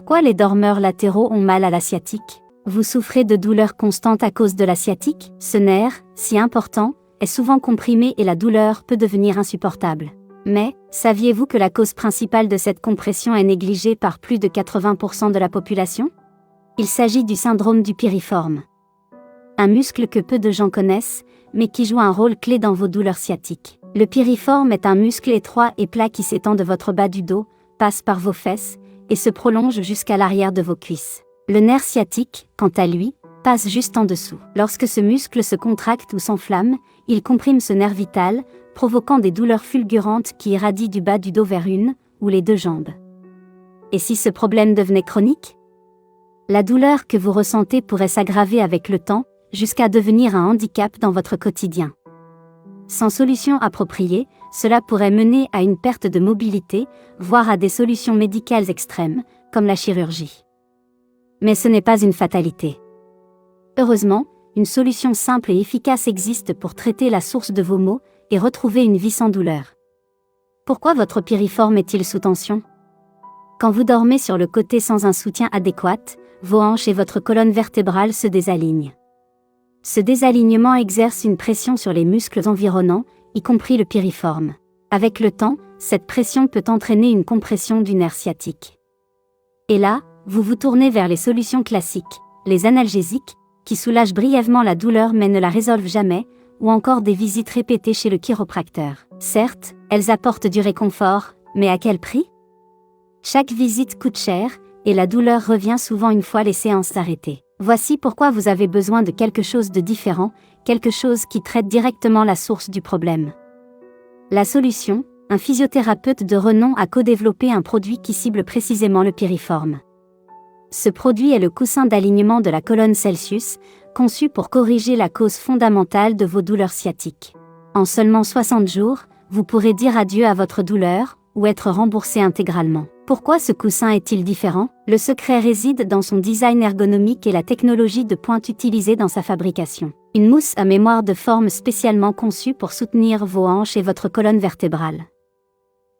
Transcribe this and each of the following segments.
Pourquoi les dormeurs latéraux ont mal à la sciatique? Vous souffrez de douleurs constantes à cause de la sciatique? Ce nerf, si important, est souvent comprimé et la douleur peut devenir insupportable. Mais, saviez-vous que la cause principale de cette compression est négligée par plus de 80% de la population? Il s'agit du syndrome du piriforme. Un muscle que peu de gens connaissent, mais qui joue un rôle clé dans vos douleurs sciatiques. Le piriforme est un muscle étroit et plat qui s'étend de votre bas du dos, passe par vos fesses, et se prolonge jusqu'à l'arrière de vos cuisses. Le nerf sciatique, quant à lui, passe juste en dessous. Lorsque ce muscle se contracte ou s'enflamme, il comprime ce nerf vital, provoquant des douleurs fulgurantes qui irradient du bas du dos vers une ou les deux jambes. Et si ce problème devenait chronique? La douleur que vous ressentez pourrait s'aggraver avec le temps, jusqu'à devenir un handicap dans votre quotidien. Sans solution appropriée, cela pourrait mener à une perte de mobilité, voire à des solutions médicales extrêmes, comme la chirurgie. Mais ce n'est pas une fatalité. Heureusement, une solution simple et efficace existe pour traiter la source de vos maux et retrouver une vie sans douleur. Pourquoi votre piriforme est-il sous tension? Quand vous dormez sur le côté sans un soutien adéquat, vos hanches et votre colonne vertébrale se désalignent. Ce désalignement exerce une pression sur les muscles environnants, y compris le piriforme. Avec le temps, cette pression peut entraîner une compression du nerf sciatique. Et là, vous vous tournez vers les solutions classiques, les analgésiques, qui soulagent brièvement la douleur mais ne la résolvent jamais, ou encore des visites répétées chez le chiropracteur. Certes, elles apportent du réconfort, mais à quel prix? Chaque visite coûte cher, et la douleur revient souvent une fois les séances arrêtées. Voici pourquoi vous avez besoin de quelque chose de différent, quelque chose qui traite directement la source du problème. La solution, un physiothérapeute de renom a co-développé un produit qui cible précisément le piriforme. Ce produit est le coussin d'alignement de la colonne Celsius, conçu pour corriger la cause fondamentale de vos douleurs sciatiques. En seulement 60 jours, vous pourrez dire adieu à votre douleur, ou être remboursé intégralement. Pourquoi ce coussin est-il différent? Le secret réside dans son design ergonomique et la technologie de pointe utilisée dans sa fabrication. Une mousse à mémoire de forme spécialement conçue pour soutenir vos hanches et votre colonne vertébrale.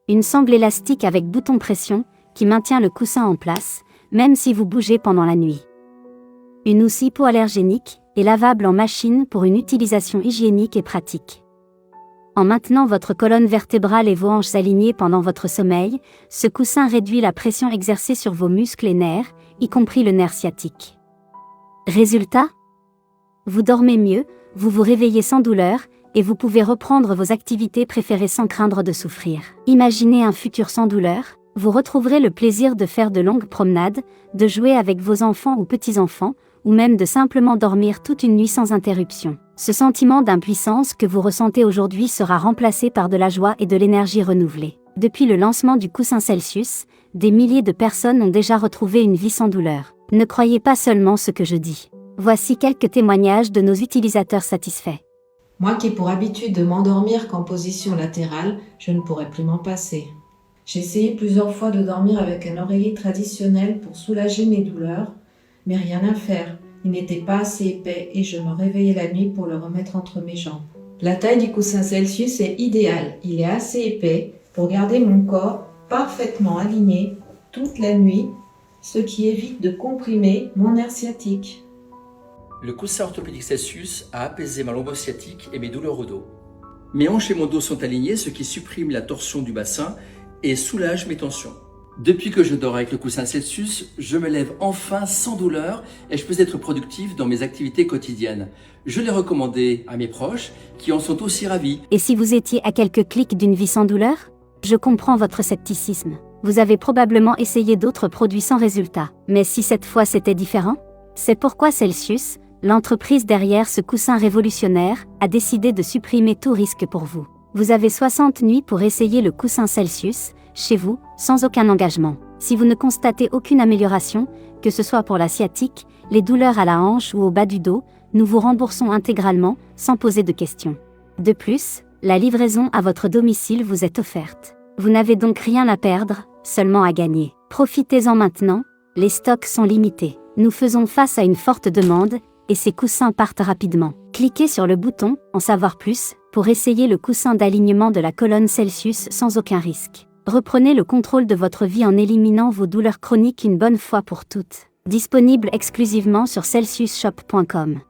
Une sangle élastique avec bouton pression, qui maintient le coussin en place, même si vous bougez pendant la nuit. Une housse hypoallergénique, et lavable en machine pour une utilisation hygiénique et pratique. En maintenant votre colonne vertébrale et vos hanches alignées pendant votre sommeil, ce coussin réduit la pression exercée sur vos muscles et nerfs, y compris le nerf sciatique. Résultat? Vous dormez mieux, vous vous réveillez sans douleur, et vous pouvez reprendre vos activités préférées sans craindre de souffrir. Imaginez un futur sans douleur, vous retrouverez le plaisir de faire de longues promenades, de jouer avec vos enfants ou petits-enfants, ou même de simplement dormir toute une nuit sans interruption. Ce sentiment d'impuissance que vous ressentez aujourd'hui sera remplacé par de la joie et de l'énergie renouvelée. Depuis le lancement du coussin Celsius, des milliers de personnes ont déjà retrouvé une vie sans douleur. Ne croyez pas seulement ce que je dis. Voici quelques témoignages de nos utilisateurs satisfaits. Moi qui ai pour habitude de m'endormir qu'en position latérale, je ne pourrais plus m'en passer. J'ai essayé plusieurs fois de dormir avec un oreiller traditionnel pour soulager mes douleurs, mais rien à faire. Il n'était pas assez épais et je me réveillais la nuit pour le remettre entre mes jambes. La taille du coussin Celsius est idéale. Il est assez épais pour garder mon corps parfaitement aligné toute la nuit, ce qui évite de comprimer mon nerf sciatique. Le coussin orthopédique Celsius a apaisé ma lombo sciatique et mes douleurs au dos. Mes hanches et mon dos sont alignés, ce qui supprime la torsion du bassin et soulage mes tensions. Depuis que je dors avec le coussin Celsius, je me lève enfin sans douleur et je peux être productif dans mes activités quotidiennes. Je l'ai recommandé à mes proches qui en sont aussi ravis. Et si vous étiez à quelques clics d'une vie sans douleur? Je comprends votre scepticisme. Vous avez probablement essayé d'autres produits sans résultat. Mais si cette fois c'était différent? C'est pourquoi Celsius, l'entreprise derrière ce coussin révolutionnaire, a décidé de supprimer tout risque pour vous. Vous avez 60 nuits pour essayer le coussin Celsius, chez vous, sans aucun engagement. Si vous ne constatez aucune amélioration, que ce soit pour la sciatique, les douleurs à la hanche ou au bas du dos, nous vous remboursons intégralement, sans poser de questions. De plus, la livraison à votre domicile vous est offerte. Vous n'avez donc rien à perdre, seulement à gagner. Profitez-en maintenant, les stocks sont limités. Nous faisons face à une forte demande, et ces coussins partent rapidement. Cliquez sur le bouton « En savoir plus » pour essayer le coussin d'alignement de la colonne Celsius sans aucun risque. Reprenez le contrôle de votre vie en éliminant vos douleurs chroniques une bonne fois pour toutes. Disponible exclusivement sur celsiusshop.com.